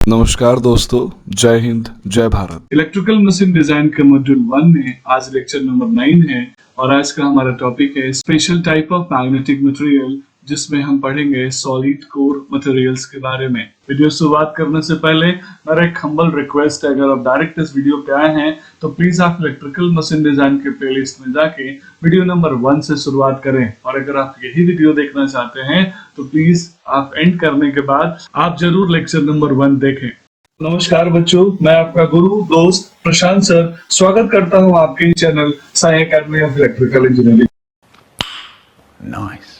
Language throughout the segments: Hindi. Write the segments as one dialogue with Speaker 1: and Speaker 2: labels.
Speaker 1: नमस्कार दोस्तों, जय हिंद, जय भारत।
Speaker 2: इलेक्ट्रिकल मशीन डिजाइन के मॉड्यूल 1 में आज लेक्चर नंबर 9 है और आज का हमारा टॉपिक है special type of magnetic material, जिसमें हम पढ़ेंगे सॉलिड कोर मटेरियल्स के बारे में। वीडियो शुरुआत करने से पहले मेरा एक हम्बल रिक्वेस्ट है, अगर आप डायरेक्ट इस वीडियो पे आए हैं तो प्लीज आप इलेक्ट्रिकल मशीन डिजाइन के प्लेलिस्ट में जाके वीडियो नंबर 1 से शुरुआत करें, और अगर आप यही वीडियो देखना चाहते हैं तो प्लीज आप एंड करने के बाद आप जरूर लेक्चर नंबर 1 देखें। नमस्कार बच्चों, मैं आपका गुरु दोस्त प्रशांत सर स्वागत करता हूं आपके channel Sai academy of electrical engineering.
Speaker 1: Nice.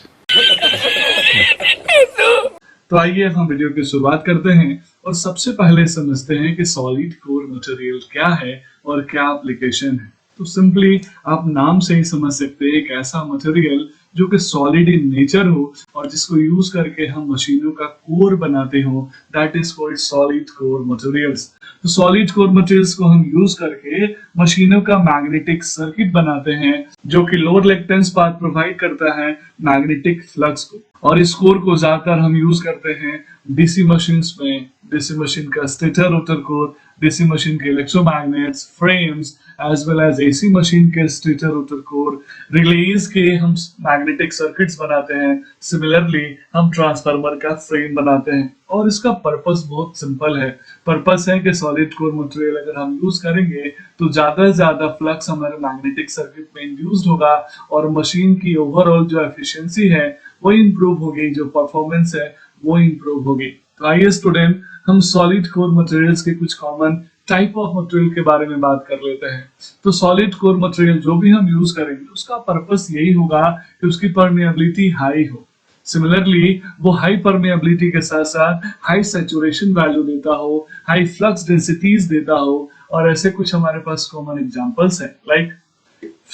Speaker 2: तो आइए अब हम वीडियो की शुरुआत करते हैं और सबसे पहले समझते हैं कि सॉलिड कोर मटेरियल क्या है और क्या एप्लीकेशन है। तो सिंपली आप नाम से ही समझ सकते हैं एक ऐसा मटेरियल जो कि सॉलिड इन नेचर हो और जिसको यूज करके हम मशीनों का कोर बनाते हो, that is called solid core materials. तो सॉलिड कोर मटेरियल्स को हम यूज करके मशीनों का मैग्नेटिक सर्किट बनाते हैं, जो कि लो रिएक्टेंस पाथ प्रोवाइड करता है मैग्नेटिक फ्लक्स को। और इस कोर को ज्यादातर हम यूज करते हैं डीसी मशीन्स में, डीसी मशीन का stator rotor core, DC machine के electromagnets, frames, as well as AC machine के स्टेटर रोटर कोर, रिलेज के हम मैग्नेटिक सर्किट्स बनाते हैं। सिमिलरली हम ट्रांसफार्मर का फ्रेम बनाते हैं और इसका पर्पस बहुत सिंपल है। पर्पस है कि सॉलिड कोर मटेरियल अगर हम यूज करेंगे तो ज्यादा से ज्यादा फ्लक्स हमारे मैग्नेटिक सर्किट में इंड्यूस्ड होगा और मशीन की ओवरऑल जो एफिशिएंसी है वो इंप्रूव होगी, जो परफॉर्मेंस है वो इंप्रूव होगी। तो आइए स्टूडेंट, हम सॉलिड कोर मटेरियल्स के कुछ कॉमन टाइप ऑफ मटेरियल के बारे में बात कर लेते हैं। तो सॉलिड कोर मटेरियल जो भी हम यूज करेंगे उसका पर्पस यही होगा कि उसकी परमेबिलिटी हाई हो। सिमिलरली वो हाई परमेबिलिटी के साथ साथ हाई सैचुरेशन वैल्यू देता हो, हाई फ्लक्स डेंसिटीज देता हो, और ऐसे कुछ हमारे पास कॉमन एग्जांपल्स हैं like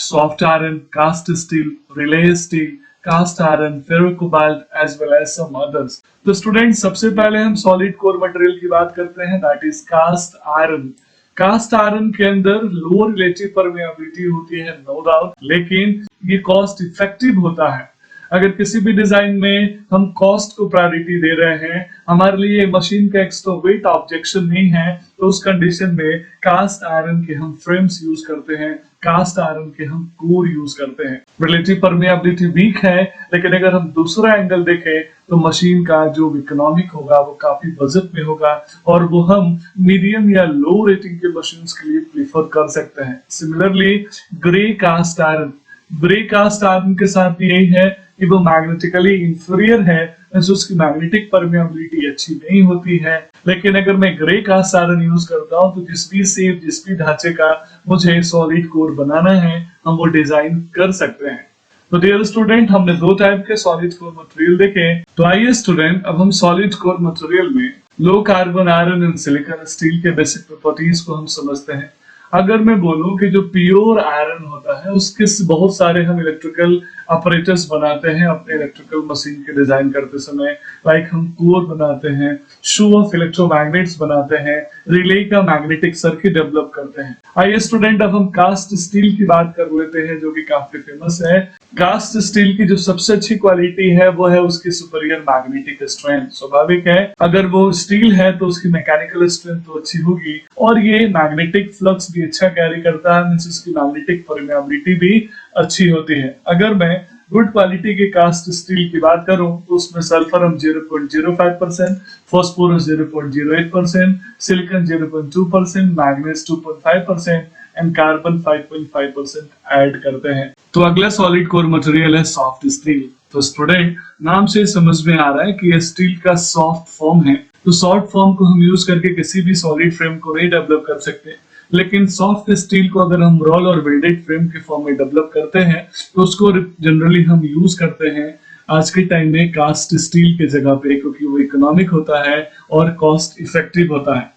Speaker 2: soft iron, cast steel, relay steel, cast iron, ferrocobalt as well as some others. तो स्टूडेंट, सबसे पहले हम सॉलिड कोर मटेरियल की बात करते हैं, that is cast iron. Cast iron के अंदर लो रिलेटिव परमेबिलिटी होती है, नो डाउट, लेकिन ये कॉस्ट इफेक्टिव होता है। अगर किसी भी डिजाइन में हम कॉस्ट को प्रायोरिटी दे रहे हैं, हमारे लिए मशीन का एक्स्ट्रा वेट ऑब्जेक्शन नहीं है, तो उस कंडीशन में कास्ट आयरन के हम फ्रेम्स यूज करते हैं, कास्ट आयरन के हम कोर यूज करते हैं। रिलेटिव परमेबिलिटी वीक है, लेकिन अगर हम दूसरा एंगल देखें तो मशीन का जो इकोनॉमिक होगा वो काफी बजट में होगा और वो हम मीडियम या लो रेटिंग के मशीन्स के लिए प्रीफर कर सकते हैं। Similarly grey cast iron, grey cast iron के साथ यही है कि वो मैग्नेटिकली इंफीरियर है, उसकी मैग्नेटिक परमेबिलिटी अच्छी नहीं होती है। लेकिन अगर मैं ग्रे कास्ट आयरन यूज करता हूं तो जिस भी शेप, जिस भी ढांचे का मुझे सॉलिड कोर बनाना है, हम वो डिजाइन कर सकते हैं। तो डियर स्टूडेंट, हमने दो टाइप के सॉलिड कोर मटेरियल देखे। तो आइए स्टूडेंट, अब हम सॉलिड कोर मटेरियल में low carbon iron and silicon steel के बेसिक प्रॉपर्टीज को हम समझते हैं। अगर मैं बोलूं कि जो प्योर आयरन होता है उसके बहुत सारे हम इलेक्ट्रिकल ऑपरेटर्स बनाते हैं अपने इलेक्ट्रिकल मशीन के डिजाइन करते समय, लाइक हम कोर बनाते हैं, शू ऑफ इलेक्ट्रोमैग्नेट्स बनाते हैं, रिले का मैग्नेटिक सर्किट डेवलप करते हैं। आइए स्टूडेंट, अब हम कास्ट स्टील की बात कर लेते हैं, जो कि काफी फेमस है। कास्ट स्टील की जो सबसे अच्छी क्वालिटी है वो है उसकी सुपीरियर मैग्नेटिक स्ट्रेंथ। स्वाभाविक है, अगर वो स्टील है तो उसकी मैकेनिकल स्ट्रेंथ तो अच्छी होगी और ये मैग्नेटिक फ्लक्स भी अच्छा कैरी करता है, मींस इसकी मैग्नेटिक परमेबिलिटी भी अच्छी होती है। अगर मैं गुड क्वालिटी के कास्ट स्टील की बात करूं तो उसमें सल्फर हम 0.05%, phosphorus 0.08%, silicon 0.2%, manganese 2.5% and carbon 5.5% add करते हैं। तो अगला सॉलिड कोर मटेरियल है सॉफ्ट स्टील। तो स्टूडेंट, नाम से समझ में आ रहा है कि ये स्टील का सॉफ्ट फॉर्म है। तो सॉफ्ट फॉर्म को हम यूज करके किसी भी सॉलिड फ्रेम को नहीं डेवलप कर सकते, लेकिन सॉफ्ट स्टील को अगर हम रोल और वेल्डेड फ्रेम के फॉर्म में डेवलप करते हैं तो उसको जनरली हम यूज करते हैं आज के टाइम में कास्ट स्टील के जगह पे, क्योंकि वो इकोनॉमिक होता है और कॉस्ट इफेक्टिव होता है।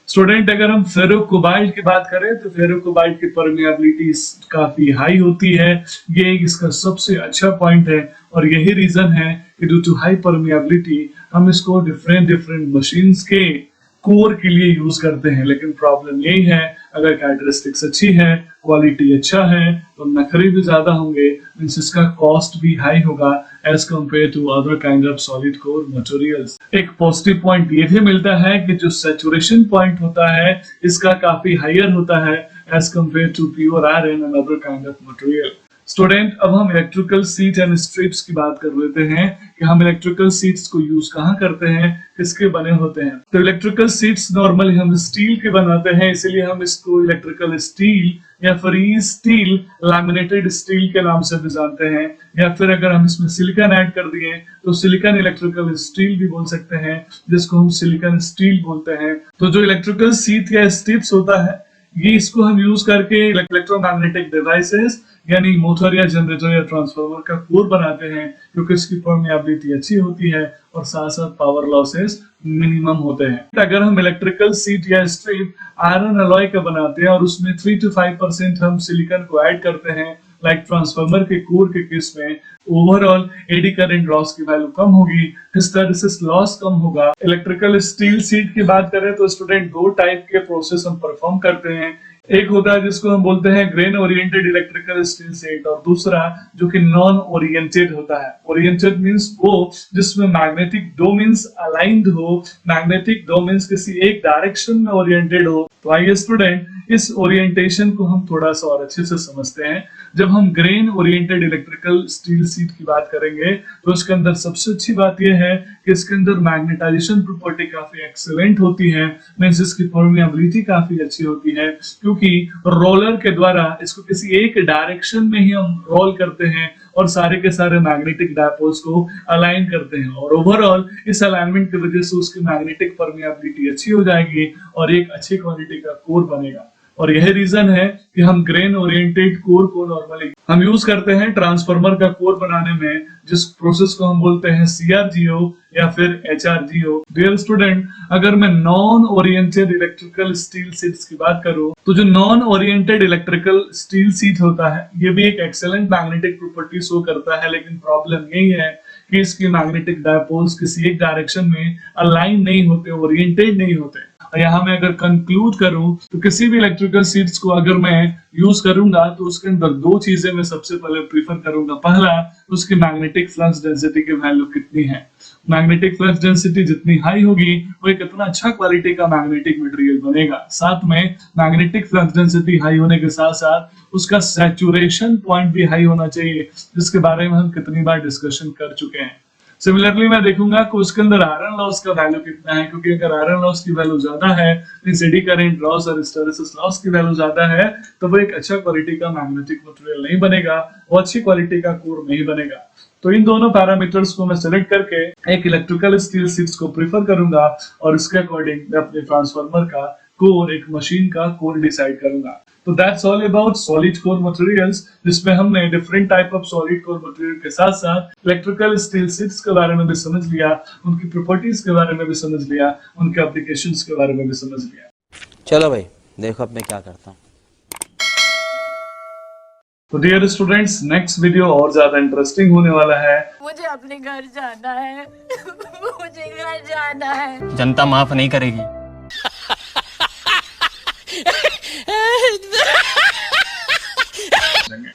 Speaker 2: स्टूडेंट, अगर हम फेरोकोबाल्ट की बात करें तो फेरोकोबाल्ट की परमेबिलिटी काफी हाई होती है। ये इसका सबसे अच्छा पॉइंट है और यही रीजन है कि ड्यू टू हाई परमेबिलिटी हम इसको डिफरेंट मशीन्स के कोर के लिए यूज करते हैं। लेकिन प्रॉब्लम यही है, अगर कैरेक्टरिस्टिक्स अच्छी है क्वालिटी अच्छा है तो नखरे भी ज्यादा होंगे, मींस इसका कॉस्ट भी हाई होगा as compare to other kind of solid core materials. एक पॉजिटिव पॉइंट ये भी मिलता है कि जो सैचुरेशन पॉइंट होता है इसका काफी हायर होता है as compare to pure iron and other kind of material. Student, अब हम इलेक्ट्रिकल सीट एंड स्ट्रिप्स की बात कर लेते हैं कि हम इलेक्ट्रिकल सीट्स को यूज कहाँ करते हैं, किसके बने होते हैं। तो इलेक्ट्रिकल सीट्स नॉर्मली हम स्टील के बनाते हैं, इसीलिए हम इसको इलेक्ट्रिकल स्टील या फिर स्टील लैमिनेटेड स्टील के नाम से भी जानते हैं, या फिर अगर हम इसमें सिलिकॉन ऐड कर दिए तो सिलिकॉन इलेक्ट्रिकल स्टील भी बोल सकते हैं, जिसको हम सिलिकॉन स्टील बोलते हैं। तो जो इलेक्ट्रिकल सीट या स्ट्रिप्स होता है ये इसको हम यूज करके इलेक्ट्रोमैग्नेटिक डिवाइसेस यानी मोटर या जनरेटर या ट्रांसफार्मर का कोर बनाते हैं, क्योंकि इसकी परमेबिलिटी अच्छी होती है और साथ साथ पावर लॉसेस मिनिमम होते हैं। अगर हम इलेक्ट्रिकल सीट या स्ट्रिप आयरन अलॉय का बनाते हैं और उसमें 3 to 5% हम सिलिकॉन को ऐड करते हैं, लाइक ट्रांसफार्मर के कोर के केस में, ओवरऑल एडी करंट लॉस की वैल्यू कम होगी, हिस्टैरिसीस लॉस कम होगा। इलेक्ट्रिकल स्टील सीट की बात करें तो स्टूडेंट दो टाइप के प्रोसेस हम परफॉर्म करते हैं। एक होता है जिसको हम बोलते हैं grain oriented electrical steel set, और दूसरा जो कि नॉन ओरिएंटेड होता है। ओरिएंटेड मींस वो जिसमें मैग्नेटिक डोमेन्स अलाइंड हो, मैग्नेटिक डोमेन्स किसी एक डायरेक्शन में ओरिएंटेड हो। तो आइए स्टूडेंट इस ओरिएंटेशन को हम थोड़ा सा और अच्छे से समझते हैं। जब हम grain oriented electrical steel seat की बात करेंगे तो इसके अंदर सबसे अच्छी बात यह है कि इसके अंदर मैग्नेटाइजेशन प्रॉपर्टी काफी एक्सीलेंट होती है, मींस इसकी परमेबिलिटी काफी अच्छी होती है, क्योंकि रोलर के द्वारा इसको किसी एक डायरेक्शन में ही हम रोल करते हैं और सारे के सारे मैग्नेटिक डायपोल्स को अलाइन करते हैं, और ओवरऑल इस अलाइनमेंट की वजह से उसकी मैग्नेटिक परमेबिलिटी अच्छी हो जाएगी और एक अच्छी क्वालिटी का कोर बनेगा। और यही रीजन है कि हम ग्रेन ओरिएंटेड कोर को नॉर्मली हम यूज करते हैं ट्रांसफार्मर का कोर बनाने में, जिस प्रोसेस को हम बोलते हैं CRGO या फिर HRGO। डियर स्टूडेंट, अगर मैं non oriented electrical steel sheets की बात करूं तो जो non oriented electrical steel seat होता है ये भी एक एक्सेलेंट मैग्नेटिक प्रॉपर्टी शो करता है, लेकिन प्रॉब्लम यही है कि इसकी मैग्नेटिक डायपोल्स किसी एक डायरेक्शन में अलाइन नहीं होते, ओरिएंटेड नहीं होते। यहाँ मैं अगर कंक्लूड करूं तो किसी भी इलेक्ट्रिकल सीट्स को अगर मैं यूज करूंगा तो उसके अंदर दो चीजें मैं सबसे पहले प्रीफर करूंगा। पहला, उसकी मैग्नेटिक फ्लक्स डेंसिटी की वैल्यू कितनी है। मैग्नेटिक फ्लक्स डेंसिटी जितनी हाई होगी वो एक इतना अच्छा क्वालिटी का मैग्नेटिक मटेरियल बनेगा। साथ में मैग्नेटिक फ्लक्स डेंसिटी हाई होने के साथ साथ उसका सैचुरेशन पॉइंट भी हाई होना चाहिए, जिसके बारे में हम कितनी बार डिस्कशन कर चुके हैं। सिमिलरली मैं देखूंगा कि उसके अंदर आयरन लॉस का वैल्यू कितना है, क्योंकि अगर आयरन लॉस की वैल्यू ज्यादा है, एडी करंट लॉस और हिस्टैरिसीस लॉस की वैल्यू ज्यादा है, तो वो एक अच्छा क्वालिटी का मैग्नेटिक मटेरियल नहीं बनेगा, वो अच्छी क्वालिटी का कोर नहीं बनेगा। तो इन दोनों पैरामीटर्स को मैं सिलेक्ट करके एक इलेक्ट्रिकल स्टील सीट्स को प्रीफर करूंगा और इसके अकॉर्डिंग मैं अपने ट्रांसफार्मर का कोर, एक मशीन का कोर डिसाइड करूंगा। तो that's all about solid core materials, जिसमें हमने different type of solid core material के साथ साथ इलेक्ट्रिकल स्टील सीट्स के बारे में भी समझ लिया, उनकी प्रॉपर्टीज के बारे में भी समझ लिया, उनके एप्लीकेशंस के बारे में भी समझ लिया।
Speaker 3: चलो भाई देखो अब मैं क्या करता हूँ।
Speaker 2: तो डियर स्टूडेंट्स, नेक्स्ट वीडियो और ज्यादा इंटरेस्टिंग होने वाला है।
Speaker 4: मुझे अपने घर जाना है। मुझे घर जाना है।
Speaker 5: जनता माफ नहीं करेगी।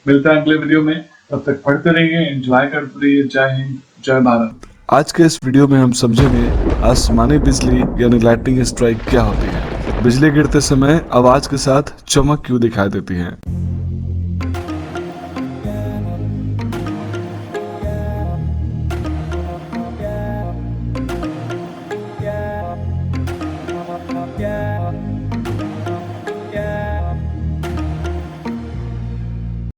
Speaker 2: मिलता है अगले वीडियो में, तब तक पढ़ते रहिए, एंजॉय करते रहिए। जय हिंद, जय भारत।
Speaker 1: आज के इस वीडियो में हम समझेंगे आसमानी बिजली यानी लाइटनिंग स्ट्राइक क्या होती है। बिजली गिरते समय आवाज के साथ चमक क्यों दिखाई देती है।